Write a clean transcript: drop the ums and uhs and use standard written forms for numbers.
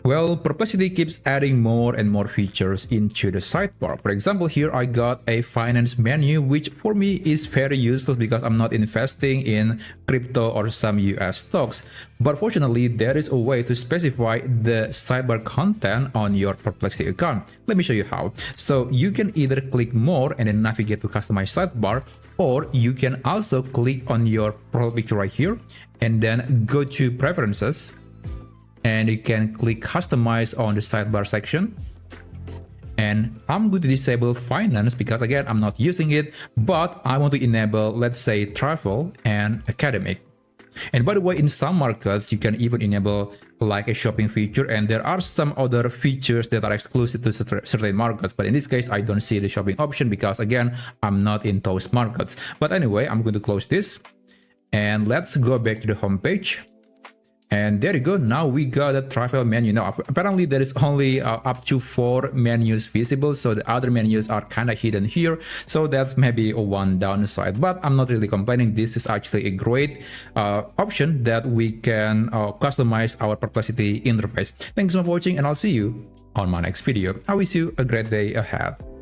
Well, Perplexity keeps adding more and more features into the sidebar. For example, here I got a finance menu, which for me is very useless because I'm not investing in crypto or some US stocks. But fortunately, there is a way to specify the sidebar content on your Perplexity account. Let me show you how. So you can either click more and then navigate to customize sidebar, or you can also click on your profile picture right here and then go to preferences. And you can click customize on the sidebar section. And I'm going to disable finance because again, I'm not using it, but I want to enable, let's say, travel and academic. And by the way, in some markets, you can even enable like a shopping feature, and there are some other features that are exclusive to certain markets. But in this case, I don't see the shopping option because again, I'm not in those markets. But anyway, I'm going to close this and let's go back to the home page. And there you go. Now we got a travel menu. Now apparently there is only up to 4 menus visible, so the other menus are kind of hidden here. So that's maybe one downside, but I'm not really complaining. This is actually a great option that we can customize our Perplexity interface. Thanks for watching, and I'll see you on my next video. I wish you a great day ahead.